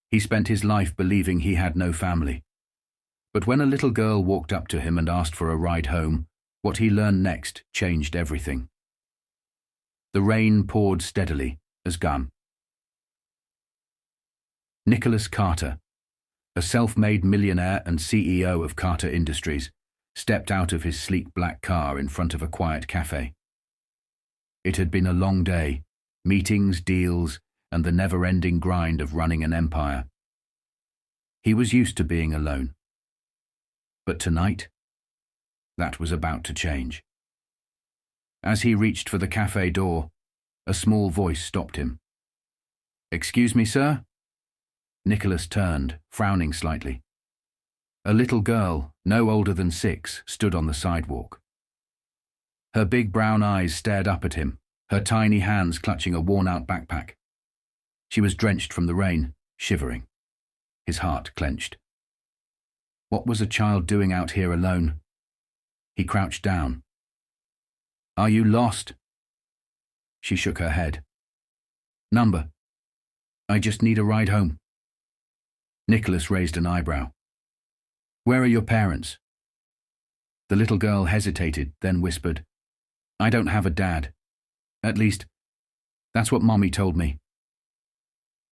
He spent his life believing he had no family. But when a little girl walked up to him and asked for a ride home, what he learned next changed everything. The rain poured steadily as gone. Nicholas Carter, a self-made millionaire and CEO of Carter Industries, stepped out of his sleek black car in front of a quiet cafe. It had been a long day, meetings, deals, and the never-ending grind of running an empire. He was used to being alone. But tonight, that was about to change. As he reached for the cafe door, a small voice stopped him. "Excuse me, sir?" Nicholas turned, frowning slightly. A little girl, no older than 6, stood on the sidewalk. Her big brown eyes stared up at him, her tiny hands clutching a worn-out backpack. She was drenched from the rain, shivering. His heart clenched. What was a child doing out here alone? He crouched down. "Are you lost?" She shook her head. "Number. I just need a ride home." Nicholas raised an eyebrow. "Where are your parents?" The little girl hesitated, then whispered, "I don't have a dad. At least, that's what Mommy told me."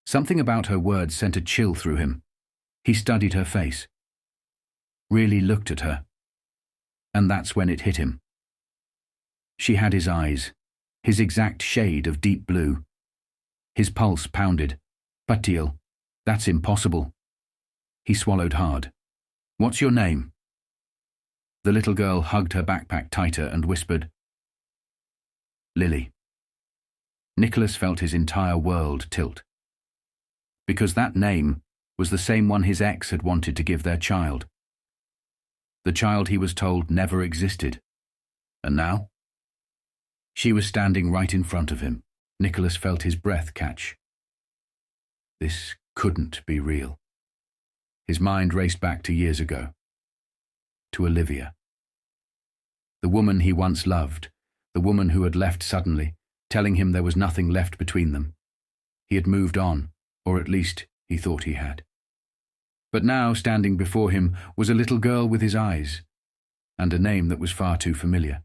Something about her words sent a chill through him. He studied her face. Really looked at her. And that's when it hit him. She had his eyes, his exact shade of deep blue. His pulse pounded. "Patil, that's impossible." He swallowed hard. "What's your name?" The little girl hugged her backpack tighter and whispered, "Lily." Nicholas felt his entire world tilt. Because that name was the same one his ex had wanted to give their child. The child he was told never existed. And now? She was standing right in front of him. Nicholas felt his breath catch. This couldn't be real. His mind raced back to years ago. To Olivia. The woman he once loved, the woman who had left suddenly, telling him there was nothing left between them. He had moved on, or at least he thought he had. But now, standing before him, was a little girl with his eyes, and a name that was far too familiar.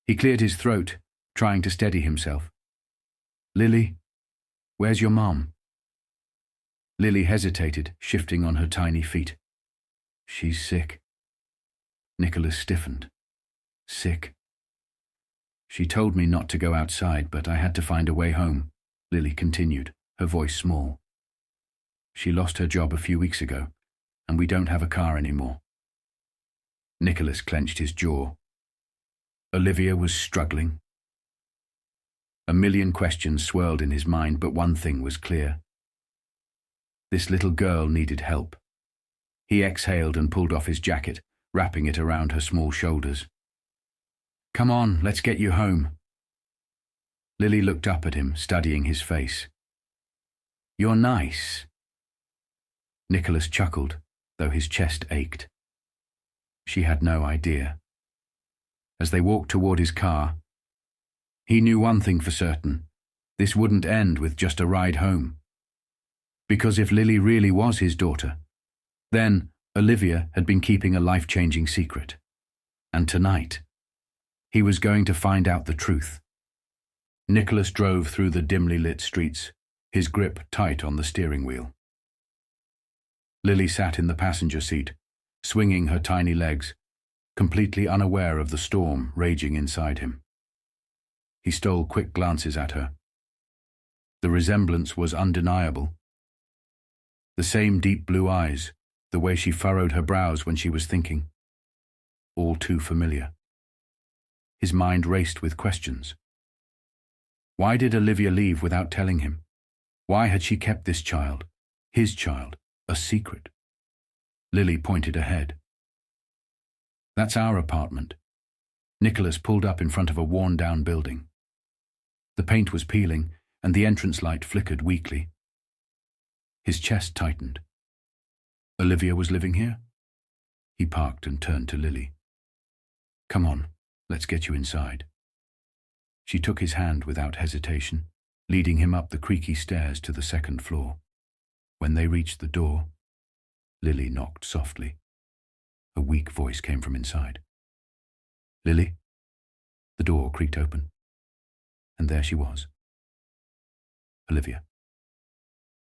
He cleared his throat, trying to steady himself. "Lily, where's your mom?" Lily hesitated, shifting on her tiny feet. "She's sick." Nicholas stiffened. "Sick?" "She told me not to go outside, but I had to find a way home," Lily continued, her voice small. "She lost her job a few weeks ago, and we don't have a car anymore." Nicholas clenched his jaw. Olivia was struggling. A million questions swirled in his mind, but one thing was clear. This little girl needed help. He exhaled and pulled off his jacket, wrapping it around her small shoulders. "Come on, let's get you home." Lily looked up at him, studying his face. "You're nice." Nicholas chuckled, though his chest ached. She had no idea. As they walked toward his car, he knew one thing for certain. This wouldn't end with just a ride home. Because if Lily really was his daughter, then Olivia had been keeping a life-changing secret. And tonight, he was going to find out the truth. Nicholas drove through the dimly lit streets, his grip tight on the steering wheel. Lily sat in the passenger seat, swinging her tiny legs, completely unaware of the storm raging inside him. He stole quick glances at her. The resemblance was undeniable. The same deep blue eyes, the way she furrowed her brows when she was thinking. All too familiar. His mind raced with questions. Why did Olivia leave without telling him? Why had she kept this child, his child, a secret? Lily pointed ahead. "That's our apartment." Nicholas pulled up in front of a worn-down building. The paint was peeling, and the entrance light flickered weakly. His chest tightened. Olivia was living here? He parked and turned to Lily. "Come on, let's get you inside." She took his hand without hesitation, leading him up the creaky stairs to the second floor. When they reached the door, Lily knocked softly. A weak voice came from inside. "Lily?" The door creaked open, and there she was. Olivia.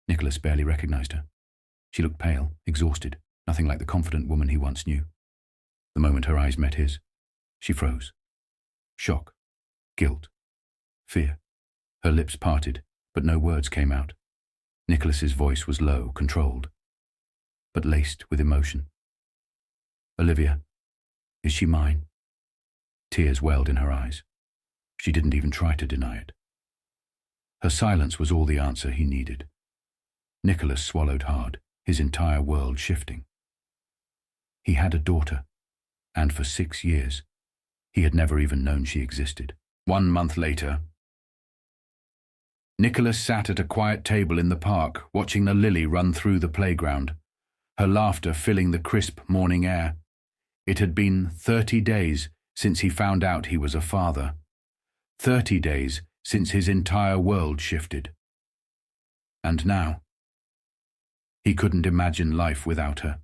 Nicholas barely recognized her. She looked pale, exhausted, nothing like the confident woman he once knew. The moment her eyes met his, she froze. Shock, guilt, fear. Her lips parted, but no words came out. Nicholas's voice was low, controlled, but laced with emotion. "Olivia, is she mine?" Tears welled in her eyes. She didn't even try to deny it. Her silence was all the answer he needed. Nicholas swallowed hard, his entire world shifting. He had a daughter, and for 6 years, he had never even known she existed. 1 month later, Nicholas sat at a quiet table in the park, watching the Lily run through the playground, her laughter filling the crisp morning air. It had been 30 days since he found out he was a father. 30 days since his entire world shifted. And now, he couldn't imagine life without her.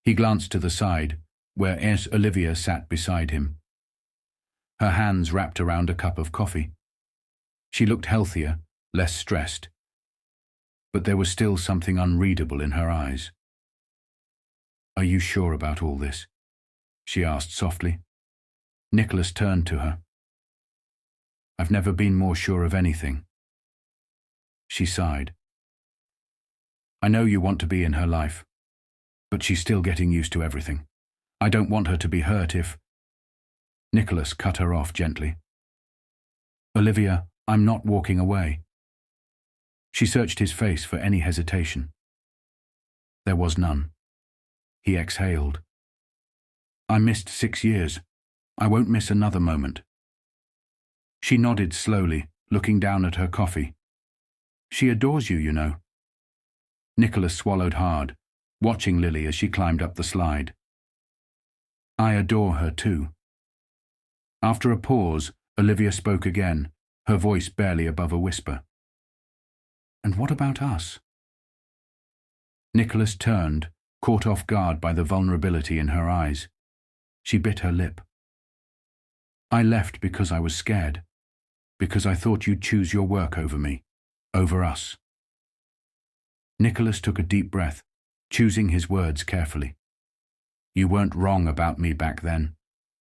He glanced to the side, where Aunt Olivia sat beside him, her hands wrapped around a cup of coffee. She looked healthier, less stressed, but there was still something unreadable in her eyes. "Are you sure about all this?" she asked softly. Nicholas turned to her. "I've never been more sure of anything." She sighed. "I know you want to be in her life, but she's still getting used to everything. I don't want her to be hurt if—" Nicholas cut her off gently. "Olivia, I'm not walking away." She searched his face for any hesitation. There was none. He exhaled. "I missed 6 years. I won't miss another moment." She nodded slowly, looking down at her coffee. "She adores you, you know." Nicholas swallowed hard, watching Lily as she climbed up the slide. "I adore her too." After a pause, Olivia spoke again, her voice barely above a whisper. "And what about us?" Nicholas turned, caught off guard by the vulnerability in her eyes. She bit her lip. "I left because I was scared, because I thought you'd choose your work over me, over us." Nicholas took a deep breath, choosing his words carefully. "You weren't wrong about me back then.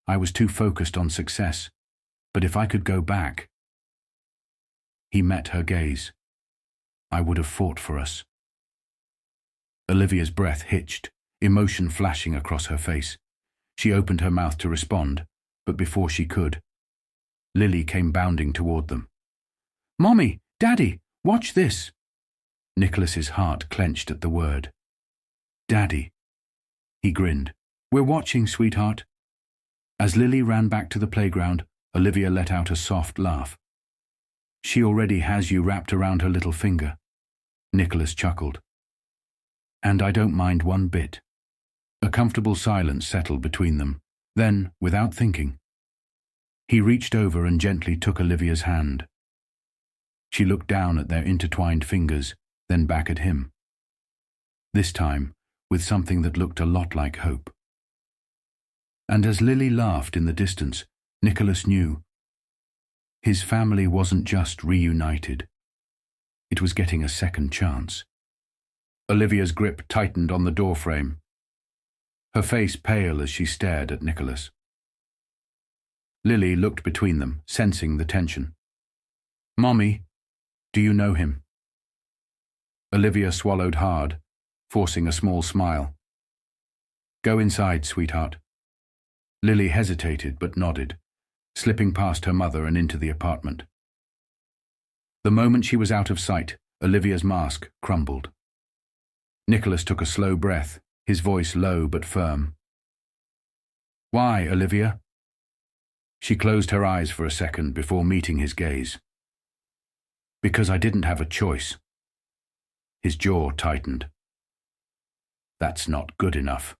I was too focused on success. But if I could go back—" He met her gaze. "I would have fought for us." Olivia's breath hitched, emotion flashing across her face. She opened her mouth to respond, but before she could, Lily came bounding toward them. "Mommy! Daddy! Watch this!" Nicholas's heart clenched at the word. "Daddy!" He grinned. "We're watching, sweetheart." As Lily ran back to the playground, Olivia let out a soft laugh. "She already has you wrapped around her little finger." Nicholas chuckled. "And I don't mind one bit." A comfortable silence settled between them. Then, without thinking, he reached over and gently took Olivia's hand. She looked down at their intertwined fingers, then back at him. This time, with something that looked a lot like hope. And as Lily laughed in the distance, Nicholas knew. His family wasn't just reunited. It was getting a second chance. Olivia's grip tightened on the doorframe, her face pale as she stared at Nicholas. Lily looked between them, sensing the tension. "Mommy, do you know him?" Olivia swallowed hard, forcing a small smile. "Go inside, sweetheart." Lily hesitated but nodded, slipping past her mother and into the apartment. The moment she was out of sight, Olivia's mask crumbled. Nicholas took a slow breath, his voice low but firm. "Why, Olivia?" She closed her eyes for a second before meeting his gaze. "Because I didn't have a choice." His jaw tightened. "That's not good enough."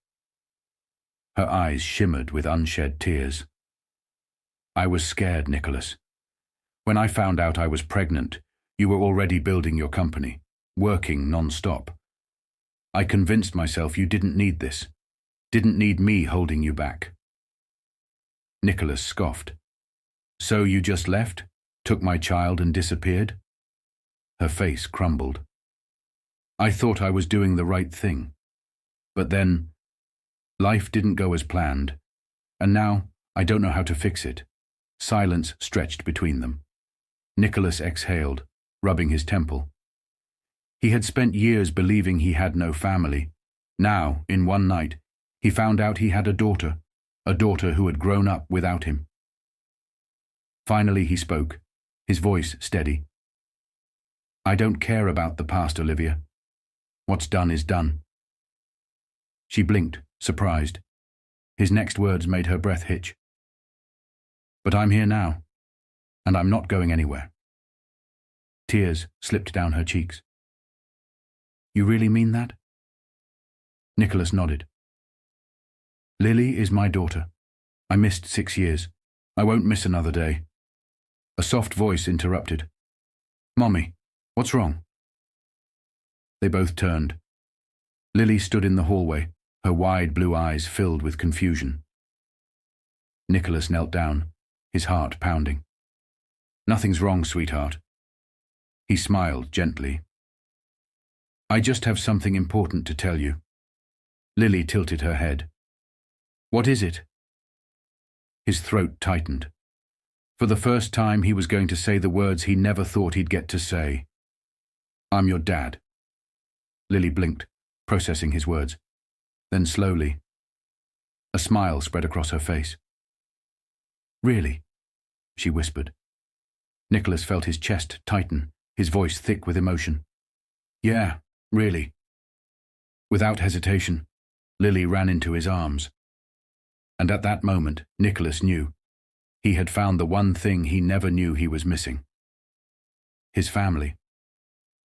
Her eyes shimmered with unshed tears. "I was scared, Nicholas. When I found out I was pregnant, you were already building your company. working non-stop. I convinced myself you didn't need this, didn't need me holding you back. Nicholas scoffed. So you just left, took my child and disappeared? Her face crumbled. I thought I was doing the right thing. But then, life didn't go as planned, and now I don't know how to fix it. Silence stretched between them. Nicholas exhaled, rubbing his temple. He had spent years believing he had no family. Now, in one night, he found out he had a daughter who had grown up without him. Finally he spoke, his voice steady. I don't care about the past, Olivia. What's done is done. She blinked, surprised. His next words made her breath hitch. But I'm here now, and I'm not going anywhere. Tears slipped down her cheeks. You really mean that? Nicholas nodded. Lily is my daughter. I missed 6 years. I won't miss another day. A soft voice interrupted. Mommy, what's wrong? They both turned. Lily stood in the hallway, her wide blue eyes filled with confusion. Nicholas knelt down, his heart pounding. Nothing's wrong, sweetheart. He smiled gently. I just have something important to tell you. Lily tilted her head. What is it? His throat tightened. For the first time he was going to say the words he never thought he'd get to say. I'm your dad. Lily blinked, processing his words. Then slowly, a smile spread across her face. Really? She whispered. Nicholas felt his chest tighten, his voice thick with emotion. Yeah, really. Without hesitation, Lily ran into his arms. And at that moment, Nicholas knew. He had found the one thing he never knew he was missing. His family.